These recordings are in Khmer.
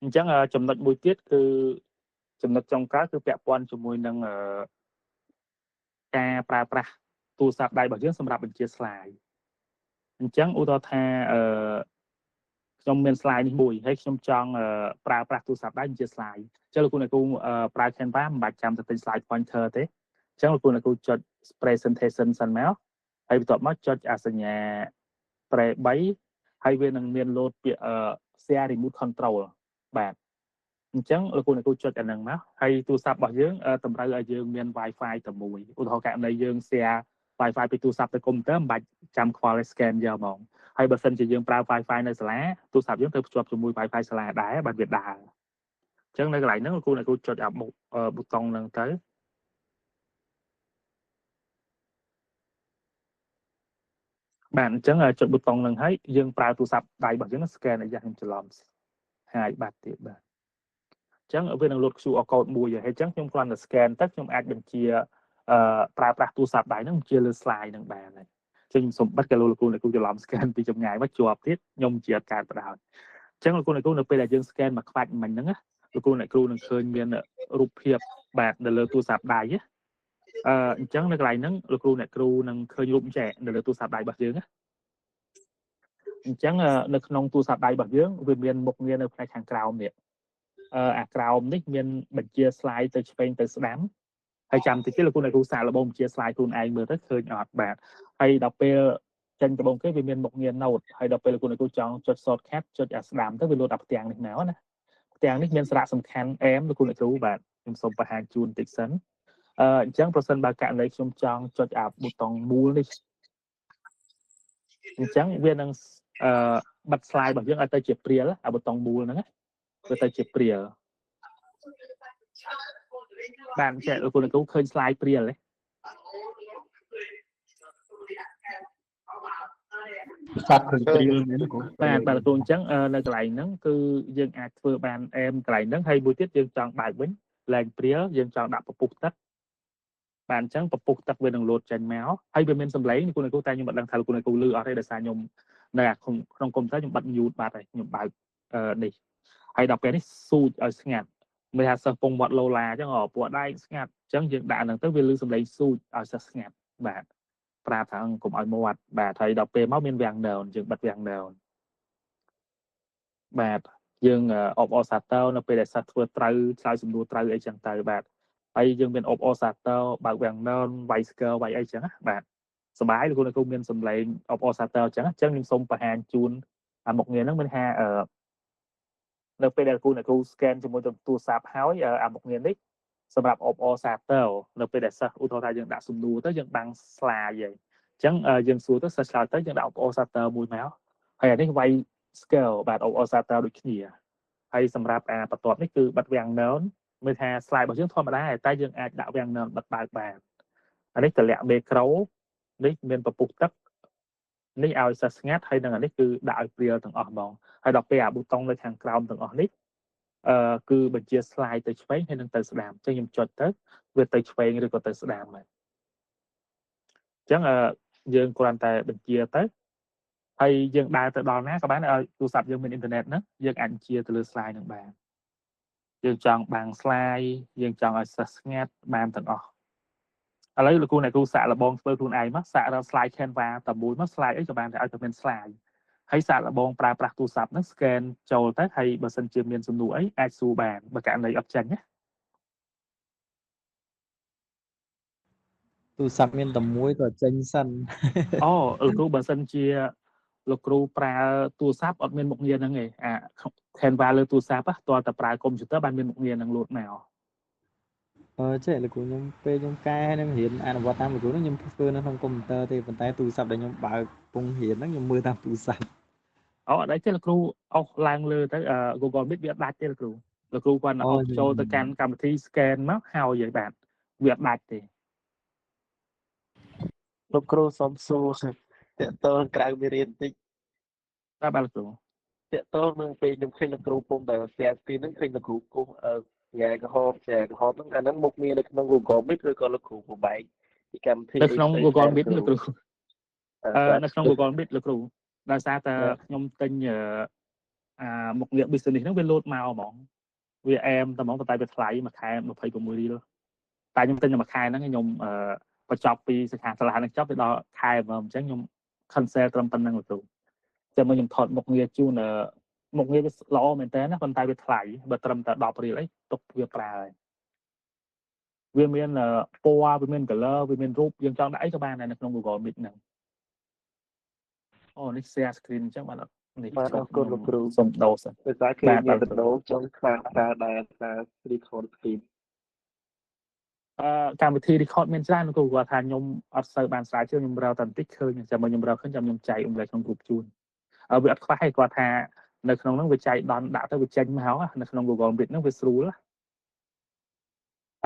អញ្ចឹងចំណុចមួយទៀតគឺចំណុចចុងក្រោយគឺពាក់ព័ន្ធជាមួយនឹងការប្រើប្រាស់ទូរស័ព្ទដៃរបស់យើងសម្រាប់បញ្ជា slide អញ្ចឹងឧទាហរណ៍ថាខ្ញុំមាន slide នេះមួយហើយខ្ញុំចង់ប្រើប្រាស់ទូរស័ព្ទដៃបញ្ជា slide អញ្ចឹងលោកគ្រូអ្នកគ្រូប្រើ Canva មិនបាច់ចាំទៅទិញ slide pointer ទេអញ្ចឹងលោកគ្រូអ្នកគ្រូចុច presentation សិនមកហើយបន្ទាប់មកចុចអាសញ្ញា pre 3ហើយវានឹងមាន load ពាក្យshare remote control បាទអញ្ចឹងលោកគ្រូអ្នកគ្រូចុចអាហ្នឹងមកហើយទូរស័ព្ទរបស់យើងតម្រូវឲ្យយើងមាន Wi-Fi តែមួយឧទាហរណ៍ករណីយើង share Wi-Fi ពីទូរស័ព្ទទៅកុំព្យូទ័រមិនបាច់ចាំខ្វល់ scan យកហ្មងហើយបើសិនជាយើងប្រើ Wi-Fi នៅសាលាទូរស័ព្ទយើងត្រូវភ្ជាប់ជាមួយ Wi-Fi សាលាដែរបាទវាដើរអញ្ចឹងនៅកន្លែងហ្នឹងលោកគ្រូអ្នកគ្រូចុចអាប៊ូតុងហ្នឹងទៅបាទអញ្ចឹងចុចប៊ូតុងហ្នឹងហើយយើងប្រើទូរស័ព្ទដៃរបស់យើង scan អីយ៉ាងខ្ញុំច្រឡំហើយបាទទៀតបាទអញ្ចឹងវានឹង load QR code មួយហើយអញ្ចឹងខ្ញុំគ្រាន់តែ scan ទៅខ្ញុំអាចបញ្ជាប្រើប្រាស់ទូរស័ព្ទដៃហ្នឹងបញ្ជាលើ slide ហ្នឹងបានហើយចឹងខ្ញុំសូមបិទកាលលោកគ្រូអ្នកគ្រូច្រឡំ scan ពីចម្ងាយមកជាប់ទៀតខ្ញុំជាអត់កើតបដ អញ្ចឹងលោកគ្រូអ្នកគ្រូនៅពេលដែលយើង scan មកខ្វាច់មិញហ្នឹងលោកគ្រូអ្នកគ្រូនឹងឃើញមានរូបភាពបាទនៅលើទូរស័ព្ទដៃអញ្ចឹងនៅកន្លែងហ្នឹងលោកគ្រូអ្នកគ្រូនឹងឃើញរូបចែកនៅលើទូរស័ព្ទដៃរបស់យើងអញ្ចឹងនៅក្នុងទូរស័ព្ទដៃរបស់យើងវាមានមុខងារនៅផ្នែកខាងក្រោមនេះអាក្រោមនេះមានបញ្ជា slide ទៅឆ្វេងទៅស្ដាំហើយចាំតិចទៀតលោកគ្រូអ្នកគ្រូសាកល្បងបញ្ជា slide ខ្លួនឯងមើលទៅឃើញអត់បាទហើយដល់ពេលចេញដំបូងគេវាមានមុខងារ note ហើយដល់ពេលលោកគ្រូអ្នកគ្រូចង់ចុច shortcut ចុចអាស្ដាំទៅវាលោតដល់ផ្ទាំងនេះមកណាផ្ទាំងនេះមានសារៈសំខាន់អែមលោកគ្រូអ្នកគ្រូបាទខ្ញុំសូមបង្ហាញជូនតិចសិនអញ្ចឹងប្រសិនបើករណីខ្ញុំចង់ចុចអាប៊ូតុងមូលនេះអញ្ចឹងវានឹងបិទ slide របស់យើងឲ្យទៅជាព្រាលអាប៊ូតុងមូលហ្នឹងវាទៅជាព្រាលបាទចេះលោកគ្រូអ្នកគ្រូឃើញ slide ព្រាលទេសាប់ព្រាលមែនគ្រូបាទលោកគ្រូអញ្ចឹងនៅកន្លែងហ្នឹងគឺយើងអាចធ្វើបានអែមកន្លែងហ្នឹងហើយមួយទៀតយើងចង់បើកវិញឡើងព្រាលយើងចង់ដាក់ពពុះទឹកបាទអញ្ចឹងពពុះទឹកវានឹងលោតចេញមកហើយវាមានសម្លេងលោកគ្រូអ្នកគ្រូតែខ្ញុំមិនដឹងថាលោកគ្រូអ្នកគ្រូឮអត់ទេដោយសារខ្ញុំនៅក្នុងកុំព្យូទ័រខ្ញុំបិទ mute បាត់ហើយខ្ញុំបើកនេះហើយដល់ពេលនេះស៊ូចឲ្យស្ងាត់មិនថាសិស្សពងមាត់ឡូឡាអញ្ចឹងពួកដែកស្ងាត់អញ្ចឹងយើងដាក់ហ្នឹងទៅវាឮសម្លេងស៊ូចឲ្យសិស្សស្ងាត់បាទប្រាប់ថាកុំឲ្យមាត់បាទហើយដល់ពេលមកមានវាំងណើនយើងបិទវាំងណើនបាទយើងអបអរសាទរនៅពេលដែលសិស្សធ្វើត្រូវឆ្លើយសំណួរត្រូវអីចឹងទៅបាទហើយយើងមានអបអរសាទរបើកវាំងណើនវាយស្គរវាយអីចឹងណាបាទសប្បាយលោកគ្រូមានសម្លេងអបអរសាទរចឹងខ្ញុំសូមបង្ហាញជូនអាមុខងារហ្នឹងមានថានៅពេលដែលគ្រូ scan ជាមួយទូរស័ព្ទហើយអាមុខងារនេះសម្រាប់អបអរសាទរនៅពេលដែលសិស្សឧទាហរណ៍ថាយើងដាក់សំណួរទៅយើងបាំង slide ហើយអញ្ចឹងយើងសួរទៅសិស្សឆ្លើយទៅយើងដាក់អបអរសាទរមួយមកហើយអានេះវាយ scale បាទអបអរសាទរដូចគ្នាហើយសម្រាប់បន្ទាប់នេះគឺបិទវាំងណើនមើលថា slide របស់យើងធម្មតាតែយើងអាចដាក់វាំងណើនបិទបើកបានអានេះតម្លាក់មេក្រូនេះមានពពុះទឹកនេះឲ្យសិស្សស្ងាត់ហើយនឹងអានេះគឺដាក់ឲ្យព្រាលទាំងអស់ហ្មងហើយដល់ពេលអាប៊ូតុងនៅខាងក្រោមទាំងអស់នេះគឺបញ្ជា slide ទៅឆ្វេងហើយនឹងទៅស្ដាំអញ្ចឹងខ្ញុំចុចទៅវាទៅឆ្វេងឬក៏ទៅស្ដាំហើយអញ្ចឹងយើងគ្រាន់តែបញ្ជាទៅហើយយើងដើរទៅដល់ណាក៏បានឲ្យទូរស័ព្ទយើងមានអ៊ីនធឺណិតណាយើងអាចបញ្ជាទៅលើ slide នឹងបានយើងចង់បាំង slide យើងចង់ឲ្យសិស្សស្ងាត់បានទាំងអស់ឥឡូវលោកគ្រូអ្នកគ្រូសាកល្បងធ្វើខ្លួនឯងមកសាករក slide Canva តែមួយមក slide អីក៏បានតែឲ្យតែមាន slide ហើយសាកល្បងប្រើប្រាស់ទូរស័ព្ទហ្នឹង scan ចូលទៅហើយបើសិនជាមានសំណួរអីអាចសួរបានបើករណីអត់ចាញ់ណាទូរស័ព្ទមានតែមួយក៏ចេញសិនអូលោកគ្រូបើសិនជាលោកគ្រូប្រើទូរស័ព្ទអត់មានមុខងារហ្នឹងទេCanva លើទូរស័ព្ទតើតែប្រើកុំព្យូទ័របានមានមុខងារហ្នឹងលោតមកចេះលោកគ្រូខ្ញុំពេលខ្ញុំកែនឹងរៀនអនុវត្តតាមលោកគ្រូខ្ញុំធ្វើនៅក្នុងកុំព្យូទ័រទេប៉ុន្តែទូរស័ព្ទដែលខ្ញុំបើកពងរៀនហ្នឹងខ្ញុំមើលតាមទូរស័ព្ទអត់អីទេលោកគ្រូអស់ឡើងលើទៅ Google Meet វាដាច់ទេលោកគ្រូគាត់អស់ចូលទៅកាន់កម្មវិធី scan មកហើយបាទវាអត់ដាច់ទេលោកគ្រូសូមសួរតើតើក្រៅមេរៀនតិចបាទលោកគ្រូតើតើនឹងពេលខ្ញុំឃើញលោកគ្រូពុំដែលស្ទះពីហ្នឹងឃើញលោកគ្រូគោះញ៉ែក្រហមហ្នឹងអាហ្នឹងមុខងារនៅក្នុង Google Meet ឬក៏លោកគ្រូពិបែកពីកម្មវិធីនៅក្នុង Google Meet លោកគ្រូនៅក្នុង Google Meet លោកគ្រូដោយសារតែខ្ញុំទិញ một nghiệp business nó bên lột màu mỏng vì em tao mỏng tay về lại mà khai mà phải cùng mười đi luôn tại nhung tin là mà khai nó cái nhung và chọc đi sẽ hàng là hàng chọc thì đó khai mà chắc nhung khăn xe trong tân năng lực cho mình nhung thọt một nghiệp chu là một nghiệp lo mình té nó con tay về lại và trầm ta đọc đi lấy tục việc là vì mình là poa vì mình color vì mình rúp dương cho đãi cho bạn này là trong Google Meet này oh, this share screen chắc bạn là này Bạn chụp con lục rú xong đầu rồi Người ta khi bạn nhận được đấu trong khá đài là record phim កម្មវិធី record មានច្រើនគូគាត់ថាខ្ញុំអត់សូវបានស្រាវជ្រាវខ្ញុំរើតែបន្តិចឃើញចាំមកខ្ញុំរើឃើញចាំខ្ញុំចែកអំឡេះក្នុងក្រុមជូនវាអត់ខ្វះឯគាត់ថានៅក្នុងហ្នឹងវាចែកដល់ដាក់ទៅវាចេញមកនៅក្នុង Google Meet ហ្នឹងវាស្រួល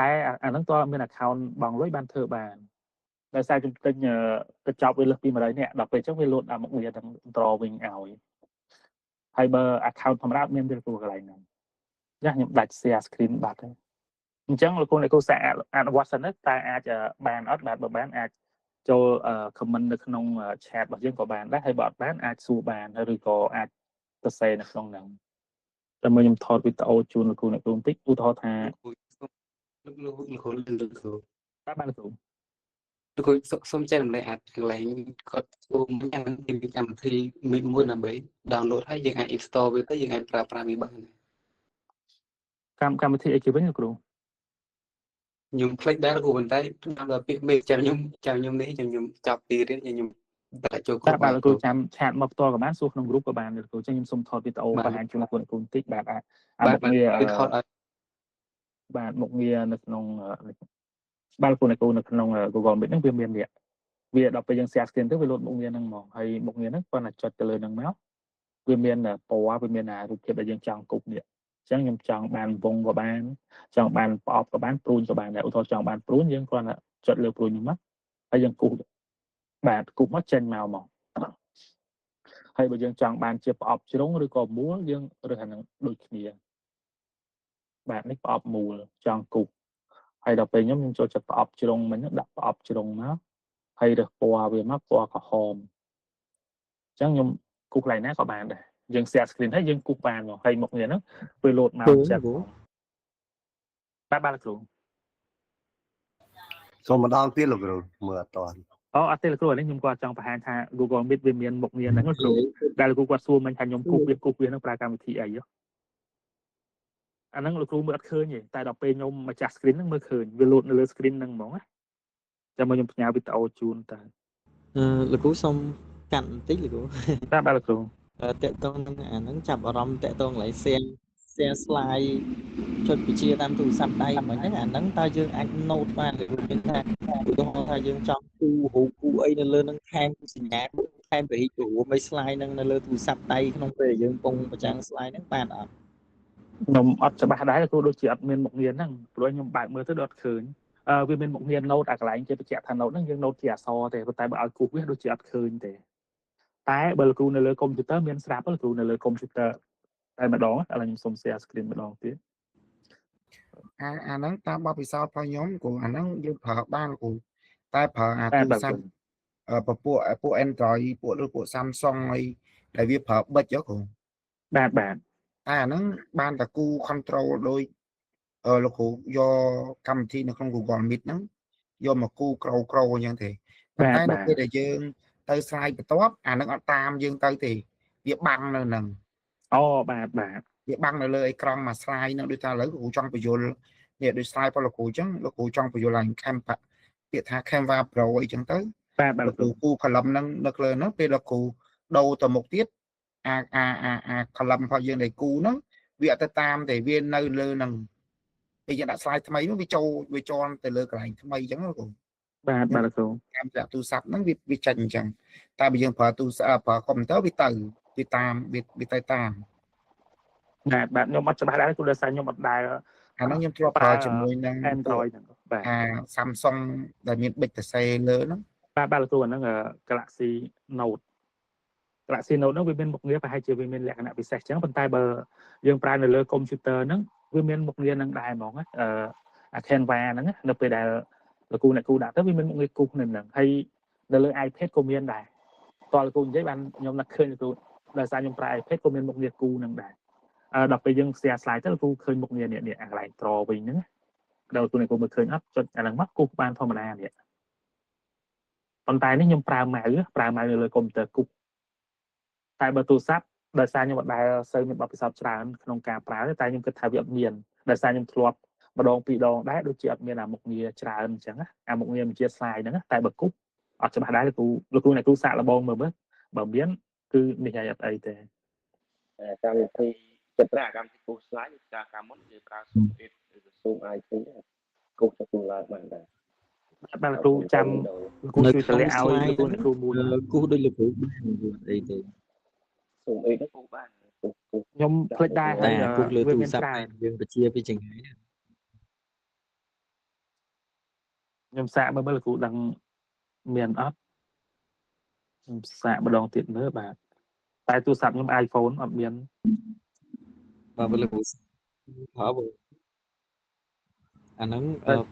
តែអាហ្នឹងតើមាន account បងលុយបានធ្វើបានដោយសារខ្ញុំទិញកញ្ចប់វាលើសពី100នាក់ដល់ពេលអញ្ចឹងវាលោតដល់មកវាទាំងត្រវិញឲ្យហើយបើ account ធម្មតាមានវាគួរកន្លែងហ្នឹងចាខ្ញុំដាច់ share screen បាត់ហើយអញ្ចឹងលោកគ្រូអ្នកគ្រូសាអនុវត្តសិនតែអាចបានអត់បាទបើបានអាចចូល comment នៅក្នុង chat របស់យើងក៏បានដែរហើយបើអត់បានអាចសួរបានឬក៏អាចសរសេរនៅក្នុងហ្នឹងតែមកខ្ញុំថតវីដេអូជូនលោកគ្រូអ្នកគ្រូបន្តិចឧទាហរណ៍ថាលោកគ្រូតែបានលោកគ្រូ លោកគ្រូសូមចែករំលែកអាចកន្លែងគាត់ចូលមកយ៉ាងមានកម្មវិធីមួយដើម្បី download ហើយយើងអាច install វាទៅយើងអាចប្រើប្រាស់វាបានកម្មវិធីអីគេវិញលោកគ្រូខ្ញុំផ្លេចដែរលោកគ្រូប៉ុន្តែដល់ពាក្យមេចាំខ្ញុំនេះខ្ញុំចាប់ពីរៀនខ្ញុំតែចូលគ្រប់បាទលោកគ្រូចាំឆាតមកផ្ទាល់ក៏បានសួរក្នុង group ក៏បានលោកគ្រូចឹងខ្ញុំសូមថតវីដេអូបង្ហាញជូនលោកគ្រូបន្តិចបាទមុខងារបាទមុខងារនៅក្នុងបាទលោកគ្រូនៅក្នុង Google Meet ហ្នឹងវាមានវាដល់ពេលយើង share screen ទៅវាលោតមុខងារហ្នឹងមកហើយមុខងារហ្នឹងគាត់អាចចុចទៅលើហ្នឹងមកវាមានពណ៌វាមានរូបភាពដែលយើងចង់គប់នេះអញ្ចឹងខ្ញុំចង់បានវងក៏បានចង់បានប្រអប់ក៏បានព្រួញក៏បានដែរឧទាហរណ៍ចង់បានព្រួញយើងគ្រាន់តែចុចលើព្រួញហ្នឹងមកហើយយើងគូសបាទគូសមកចេញមកហើយបើយើងចង់បានជាប្រអប់ជ្រុងឬក៏មូលយើងរើសអាហ្នឹងដូចគ្នាបាទនេះប្រអប់មូលចង់គូសហើយដល់ពេលខ្ញុំចូលចិត្តប្រអប់ជ្រុងមិញដាក់ប្រអប់ជ្រុងមកហើយរើសពណ៌វាមកពណ៌ក្រហមអញ្ចឹងខ្ញុំគូសកន្លែងណាក៏បានដែរយើង share screen ហើយយើងគូសបានមកហើយមុខងារហ្នឹងវាលោតមកចាត់បាទលោកគ្រូសូមម្ដងទៀតលោកគ្រូមើលអត់តាន់អត់ទេលោកគ្រូនេះខ្ញុំគាត់ចង់បង្ហាញថា Google Meet វាមានមុខងារហ្នឹងលោកគ្រូដែលលោកគ្រូគាត់សួរមិញថាខ្ញុំគូសវាហ្នឹងប្រើកម្មវិធីអីអាហ្នឹងលោកគ្រូមើលអត់ឃើញទេតែដល់ពេលខ្ញុំមកចាស់ screen ហ្នឹងមើលឃើញវាលោតនៅលើ screen ហ្នឹងហ្មងណាចាំមកខ្ញុំផ្ញើវីដេអូជូនតើលោកគ្រូសូមកាន់បន្តិចលោកគ្រូបាទលោកគ្រូតើតើនឹងអាហ្នឹងចាប់អារម្មណ៍តើតើកន្លែង share slide ចុចបញ្ជាតាមទូរស័ព្ទដៃមិញហ្នឹងអាហ្នឹងតើយើងអាច note បានឬមានថាឧទាហរណ៍ថាយើងចង់គូរូបគូអីនៅលើហ្នឹងថែមសញ្ញាថែមពីរួមឲ្យ slide ហ្នឹងនៅលើទូរស័ព្ទដៃក្នុងពេលយើងកំពុងបញ្ចាំង slide ហ្នឹងបានអត់ខ្ញុំអត់ច្បាស់ដែរគ្រូដូចជាអត់មានមុខងារហ្នឹងព្រោះខ្ញុំបើកមើលទៅអត់ឃើញវាមានមុខងារ note អាកន្លែងជាបញ្ជាក់ថា note ហ្នឹងយើង note ជាអក្សរទេប៉ុន្តែបើឲ្យគូសវាដូចជាអត់ឃើញទេតែបើលោកគ្រូនៅលើ computer មានស្រាប់លោកគ្រូនៅលើ computer តែម្ដងឥឡូវខ្ញុំសុំ share screen ម្ដងទៀតអាហ្នឹងតាមបទពិសោធន៍របស់ខ្ញុំគ្រូអាហ្នឹងយើងប្រើបានគ្រូតែប្រើអាទូរស័ព្ទពួក Android ពួក Samsung អីដែលវាប្រើប៊ិចគ្រូបាទតែអាហ្នឹងបានតែគូ control ដោយលោកគ្រូយកកម្មវិធីនៅក្នុង Google Meet ហ្នឹងយកមកគូក្រោអញ្ចឹងទេប៉ុន្តែនៅពេលដែលយើងទៅ slide បន្ទាប់អាហ្នឹងអត់តាមយើងទៅទេវាបាំងនៅហ្នឹងបាទវាបាំងនៅលើអេក្រង់មួយ slide ហ្នឹងដូចថាឥឡូវគ្រូចង់បញ្យល់នេះដូច slide របស់លោកគ្រូអញ្ចឹងលោកគ្រូចង់បញ្យល់ឡើង Canva ពាក្យថា Canva Pro អីចឹងទៅបាទលោកគ្រូគូ column ហ្នឹងនៅលើហ្នឹងពេលលោកគ្រូដូរទៅមុខទៀតអា column របស់យើងដែលគូហ្នឹងវាអត់ទៅតាមទេវានៅលើហ្នឹងពេលយើងដាក់ slide ថ្មីនោះវាចូលទៅលើកន្លែងថ្មីអញ្ចឹងលោកគ្រូបាទលោកគ្រូតាមប្រាក់ទូរស័ព្ទហ្នឹងវាចាច់អញ្ចឹងតែបើយើងប្រើទូរស័ព្ទប្រើ computer វាទៅតាមវាទៅតាមបាទខ្ញុំអត់ច្បាស់ដែរគ្រូដោយសារខ្ញុំអត់ដែរអាហ្នឹងខ្ញុំធ្លាប់ប្រើជាមួយនឹង Android ហ្នឹងបាទSamsung ដែលមានប៊ិចសរសេរលើហ្នឹងបាទលោកគ្រូអាហ្នឹង Galaxy Note ហ្នឹងវាមានមុខងារប្រហែលជាវាមានលក្ខណៈពិសេសអញ្ចឹងប៉ុន្តែបើយើងប្រើនៅលើ computer ហ្នឹងវាមានមុខងារហ្នឹងដែរហ្មងអា Canva ហ្នឹងនៅពេលដែលលោកគ្រូដាក់ទៅវាមានមុខងារគូសនៅហ្នឹងហើយនៅលើ iPad ក៏មានដែរតើលោកគ្រូនិយាយបានខ្ញុំនឹកឃើញលោកគ្រូ ដោយសារខ្ញុំប្រើ iPad ក៏មានមុខងារគូនឹងដែរដល់ពេលយើង share slide ទៅគ្រូឃើញមុខងារនេះអាកន្លែងត្រវិញហ្នឹងដល់គ្រូមើលឃើញអត់ចុចអាហ្នឹងមកគូសបានធម្មតានេះប៉ុន្តែនេះខ្ញុំប្រើម៉ៅនៅលើកុំព្យូទ័រគូសតែបើទូរស័ព្ទដោយសារខ្ញុំអត់ដែលសូវមានបទពិសោធន៍ច្រើនក្នុងការប្រើតែខ្ញុំគិតថាវាអត់មានដោយសារខ្ញុំធ្លាប់ម្ដងពីរដងដែរដូចជាអត់មានអាមុខងារច្រើនអញ្ចឹងអាមុខងារបញ្ជា slide ហ្នឹងតែបើគូសអត់ច្បាស់ដែរលោកគ្រូអ្នកគ្រូសាកល្បងមើលបើមានគឺនេះហើយអត់អីទេកម្មវិធីចិត្តកម្មវិធីគូស slide ការមុនយើងប្រើ Zoom It ឬ Zoom IT គូសទៅឡើងបានដែរបាទលោកគ្រូចាំលោកគ្រូជួយតម្លាក់ឲ្យលោកគ្រូមួយគូសដូចលោកគ្រូបានអីទេ Zoom It គូសបានខ្ញុំភ្លេចដែរហើយគូសលើទូរស័ព្ទយើងបញ្ជាពីចង្ហៃខ្ញុំសាកមើលលោកគ្រូដឹងមានអត់ខ្ញុំសាកម្ដងទៀតមើលបាទតែទូរស័ព្ទខ្ញុំ iPhone អត់មានបាទលោកគ្រូប្រើអាហ្នឹង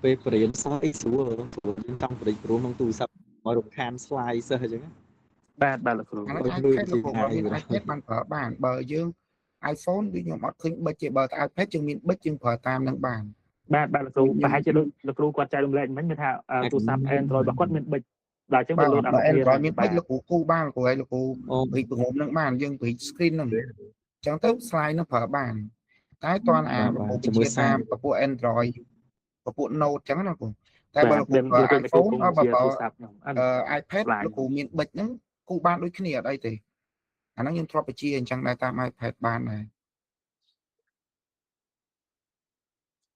ពេលបរៀនសអីស្រួលព្រោះយើងចង់បរិយាព្រមក្នុងទូរស័ព្ទមករំខាន slide សិស្សអញ្ចឹងបាទលោកគ្រូអានេះ iPad លោកគ្រូមាន iPad បានប្រើបានបើយើង iPhone ដូចខ្ញុំអត់ឃើញប៊ិចទេបើតែ iPad យើងមានប៊ិចយើងប្រើតាមនឹងបានបាទលោកគ្រូប្រហែលជាដូចលោកគ្រូគាត់ចែករំលែកមិញមានថាទូរស័ព្ទ Android របស់គាត់មានប៊ិចដល់អញ្ចឹងបើលោតអាAndroid មានប៊ិចលោកគ្រូគូបានលោកគ្រូឲ្យលោកគ្រូព្រីកប្រហមនឹងបានយើងព្រីក screen នឹងអញ្ចឹងទៅ slide នឹងប្រើបានតែតើអាលោកគ្រូបញ្ជាតាមពពួក Android ពពួក Note អញ្ចឹងណាគ្រូតែបើលោកគ្រូប្រើ iPhone បើប្រើ iPad លោកគ្រូមានប៊ិចហ្នឹងគូបានដូចគ្នាអត់អីទេអាហ្នឹងខ្ញុំធ្លាប់បញ្ជាអញ្ចឹងដែរតាម iPad បានដែរ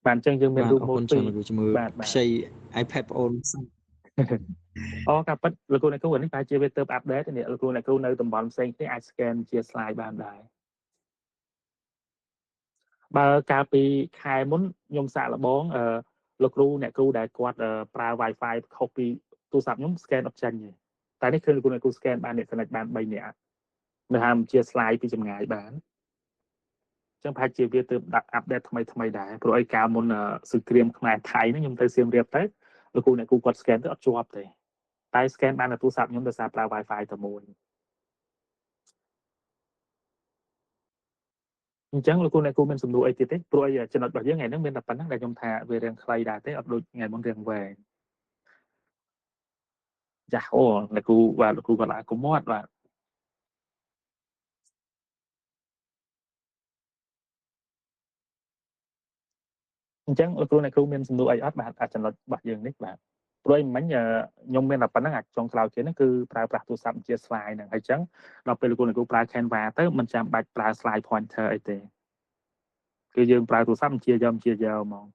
បាទអញ្ចឹងយើងមានរូបមួយពីរបាទខ្ចី iPad បងអូនអូការពិតលោកគ្រូអ្នកគ្រូនេះប្រហែលជាវាទៅអាប់ដេតនេះលោកគ្រូអ្នកគ្រូនៅតំបន់ផ្សេងគ្នាអាច scan ជា slide បានដែរបើកាលពីខែមុនខ្ញុំសាកល្បងលោកគ្រូអ្នកគ្រូដែលគាត់ប្រើ Wi-Fi ខុសពីទូរស័ព្ទខ្ញុំ scan អត់ចាញ់ទេតែនេះគឺលោកគ្រូអ្នកគ្រូ scan បានអ្នក connect បាន3នាក់នៅហាមជា slide ពីចម្ងាយបានចឹងប្រហែលជាវាទើបដាក់ update ថ្មីដែរព្រោះអីកាលមុនសង្គ្រាមខ្មែរថៃហ្នឹងខ្ញុំទៅសៀមរាបទៅលោកគ្រូអ្នកគ្រូគាត់ scan ទៅអត់ជាប់ទេតែ scan បាននៅទូរស័ព្ទខ្ញុំដោយសារប្រើ Wi-Fi តែមួយអញ្ចឹងលោកគ្រូអ្នកគ្រូមានសំណួរអីទៀតទេព្រោះអីចំណុចរបស់យើងថ្ងៃហ្នឹងមានតែប៉ុណ្ណឹងដែលខ្ញុំថាវារឿងខ្លីដែរទេអត់ដូចថ្ងៃមុនរឿងវែងចាស់អូអ្នកគ្រូបាទលោកគ្រូគាត់ឡើងកុំមាត់បាទអញ្ចឹងលោកគ្រូអ្នកគ្រូមានសំណួរអីអត់បាទអាចចំណុចរបស់យើងនេះបាទព្រោះមិញខ្ញុំមានតែប៉ុណ្្នឹងអាចចុងក្រោយគេហ្នឹងគឺប្រើប្រាស់ទូរស័ព្ទជា slide ហ្នឹងហើយអញ្ចឹងដល់ពេលលោកគ្រូអ្នកគ្រូប្រើ Canva ទៅមិនចាំបាច់ប្រើ slide pointer អីទេគឺយើងប្រើទូរស័ព្ទជាយកហ្មង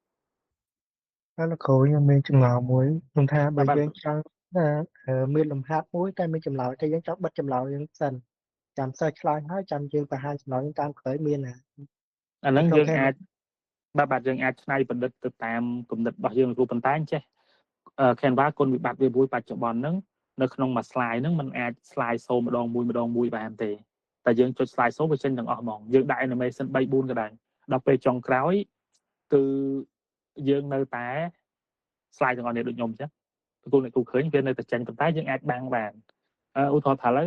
ហើយលោកគ្រូខ្ញុំមានចម្ងល់មួយខ្ញុំថាបើយើងចង់មានលំហាត់មួយតែមានចម្លើយតែយើងចង់បិទចម្លើយយើងសិនចាំសិស្សឆ្លើយហើយចាំយើងបង្ហាញចម្លើយតាមក្រោយមានណាអាហ្នឹងយើងអាចបាទយើងអាចឆ្នៃបណ្ឌិតទៅតាមគំនិតរបស់យើងលោកគ្រូប៉ុន្តែចេះCanva គុណវិបត្តិវាមួយបច្ចុប្បន្នហ្នឹងនៅក្នុងមួយ slide ហ្នឹងมันអាច slide សូម្ដងមួយបានទេតែយើងចុច slide សូវាចេញទាំងអស់ហ្មងយើងដាក់ animation 3 4ក៏ដែរដល់ពេលចុងក្រោយគឺយើងនៅតែ slide ទាំងអស់នេះដូចខ្ញុំអញ្ចឹងលោកគ្រូអ្នកគ្រូឃើញវានៅតែចេញប៉ុន្តែយើងអាចបាំងបានឧទាហរណ៍ថាឥឡូវ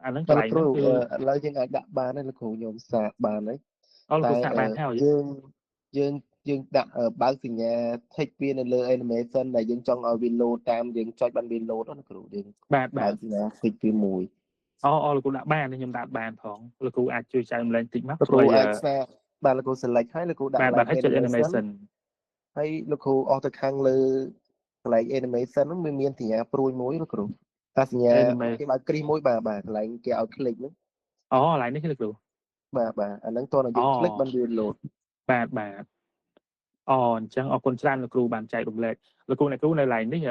អាហ្នឹងកន្លែងហ្នឹងគឺឥឡូវយើងអាចដាក់បានហើយលោកគ្រូខ្ញុំសាកបានហើយលោកគ្រូសាកបានហើយយើងដាក់បើកសញ្ញា text វានៅលើ animation ដែលយើងចង់ឲ្យវា load តាមយើងចុចបានវា load ណាគ្រូយើងបាទបើកសញ្ញា text វាមួយលោកគ្រូដាក់បានខ្ញុំដាក់បានផងលោកគ្រូអាចជួយចែករំលែកតិចមកលោកគ្រូអាចស្ដាប់បាទលោកគ្រូ select ហើយលោកគ្រូដាក់ បាទហើយចុច animation ហើយលោកគ្រូអស់ទៅខាងលើកន្លែង animation ហ្នឹងវាមានសញ្ញាព្រួយមួយលោកគ្រូតែសញ្ញាគេបើកគ្រីសមួយបាទកន្លែងគេឲ្យ click ហ្នឹងកន្លែងនេះលោកគ្រូបាទអាហ្នឹងតោះយើង click បានវា load បាទអញ្ចឹងអរគុណច្រើនលោកគ្រូបានចែករំលែកលោកគ្រូអ្នកគ្រូនៅ line នេះ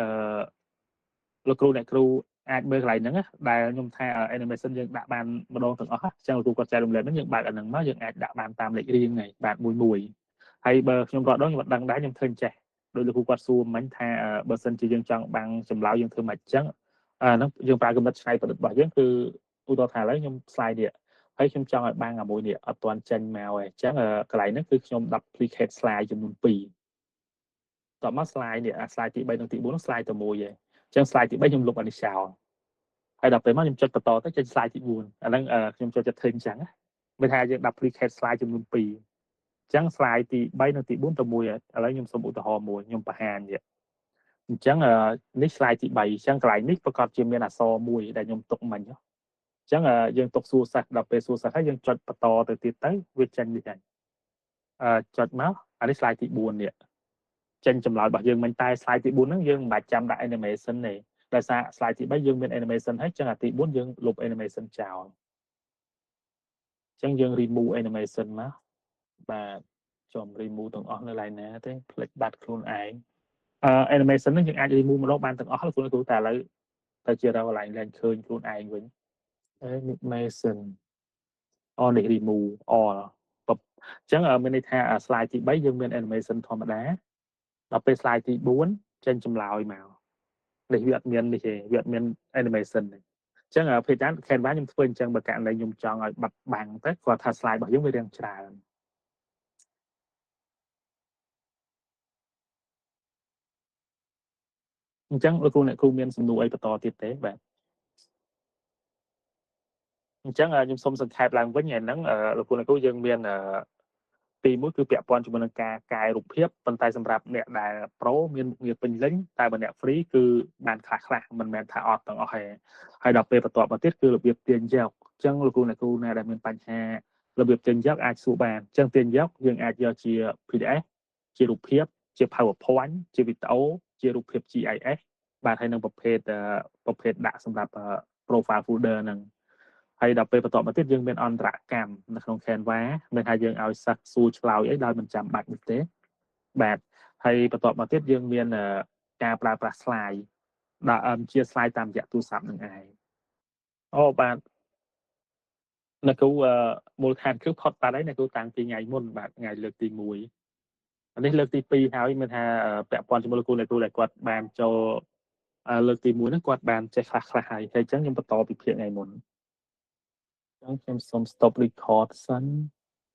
លោកគ្រូអ្នកគ្រូអាចមើលកន្លែងហ្នឹងដែលខ្ញុំថា animation យើងដាក់បានម្ដងទាំងអស់អញ្ចឹងលោកគ្រូគាត់ចែករំលែកហ្នឹងយើងបើកអាហ្នឹងមកយើងអាចដាក់បានតាមលេខរៀងហើយបាទមួយហើយបើខ្ញុំរត់ដល់ខ្ញុំអត់ដឹងដែរខ្ញុំឃើញចេះដោយលោកគ្រូគាត់សួរមិញថាបើសិនជាយើងចង់បាំងចម្លើយយើងធ្វើមិនអញ្ចឹងហ្នឹងយើងប្រើគំនិតច្នៃប្រឌិតរបស់យើងគឺឧទាហរណ៍ថាឥឡូវខ្ញុំ slide នេះហើយខ្ញុំចង់ឲ្យបាំងមួយនេះអត់ទាន់ចេញមកទេអញ្ចឹងកន្លែងហ្នឹងគឺខ្ញុំ duplicate slide ចំនួន2តមក slide នេះslide ទី3និងទី4 slide តែមួយទេអញ្ចឹង slide ទី3ខ្ញុំលុបអានេះចោល ហើយដល់ពេលមកខ្ញុំចុចបន្តទៅចេញ slide ទី4អាហ្នឹងខ្ញុំចូលចិត្តឃើញអញ្ចឹងមានថាយើង duplicate slide ចំនួន2អញ្ចឹង slide ទី3និងទី4ទៅមួយឥឡូវខ្ញុំសូមឧទាហរណ៍មួយខ្ញុំបង្ហាញវាអញ្ចឹងនេះ slide ទី3អញ្ចឹងកន្លែងនេះប្រកាសជាមានអក្សរមួយដែលខ្ញុំទុកមិញអញ្ចឹងយើងទុកសួរសិស្សដល់ពេលសួរសិស្សហើយយើងចុចបន្តទៅទៀតទៅវាចេញនេះហើយចុចមកអានេះ slide ទី4នេះចេញចម្លើយរបស់យើងមិញតែ slide ទី4ហ្នឹងយើងមិនបាច់ចាំដាក់ animation ទេដោយសារ slide ទី3យើងមាន animation ហើយចឹងអាទី4យើងលុប animation ចោលចឹងយើង remove animation មកបាទចំ remove ទាំងអស់នៅកន្លែងណាទេផ្លេចបាត់ខ្លួនឯងanimation ហ្នឹងយើងអាច remove ម្ដងបានទាំងអស់លោកគ្រូតែឥឡូវទៅជារកកន្លែងលែងឃើញខ្លួនឯងវិញ animation នេះ remove all អញ្ចឹងមានន័យថា slide ទី3យើងមាន animation ធម្មតាដល់ពេល slide ទី4ចេញចម្លើយមកនេះវាអត់មាននេះទេវាអត់មាន animation ទេអញ្ចឹងពេលតាម Canva ខ្ញុំធ្វើអញ្ចឹងបើករណីខ្ញុំចង់ឲ្យបាត់បាំងទៅគាត់ថា slide របស់យើងវារាងច្រើនអញ្ចឹងលោកគ្រូអ្នកគ្រូមានសំណួរអីបន្តទៀតទេបាទអញ្ចឹងខ្ញុំសូមសង្ខេបឡើងវិញហ្នឹងលោកគ្រូអ្នកគ្រូយើងមានទី1គឺពាក់ព័ន្ធជាមួយនឹងការកែរូបភាពប៉ុន្តែសម្រាប់អ្នកដែល Pro មានមុខងារពេញលេញតែបើអ្នក Free គឺបានខ្លះមិនមែនថាអត់ទាំងអស់ទេហើយដល់ពេលបន្ទាប់មកទៀតគឺរបៀបទាញយកអញ្ចឹងលោកគ្រូអ្នកគ្រូណាដែលមានបញ្ហារបៀបទាញយកអាចសួរបានអញ្ចឹងទាញយកយើងអាចយកជា PDF ជារូបភាពជា PowerPoint ជាវីដេអូជារូបភាព GIF បាទហើយនឹងប្រភេទដាក់សម្រាប់ profile folder ហ្នឹងហើយដល់ពេលបន្តមកទៀតយើងមានអន្តរកម្មនៅក្នុង Canva មានថាយើងឲ្យសិស្សសួរឆ្លើយអីដោយមិនចាំបាច់នេះទេបាទហើយបន្តមកទៀតយើងមានការប្រើប្រាស់ slide ដាក់ជា slide តាមរយៈទូរស័ព្ទនឹងឯងបាទអ្នកគ្រូមូលដ្ឋានគឺផុតបាត់ហើយអ្នកគ្រូតាំងពីថ្ងៃមុនបាទថ្ងៃលើកទី1នេះលើកទី2ហើយមានថាពាក់ព័ន្ធជាមួយលោកគ្រូអ្នកគ្រូដែលគាត់បានចូលលើកទី1ហ្នឹងគាត់បានចេះខ្លះហើយអញ្ចឹងខ្ញុំបន្តពីភាគថ្ងៃមុនអញ្ចឹងខ្ញុំសូម stop record សិន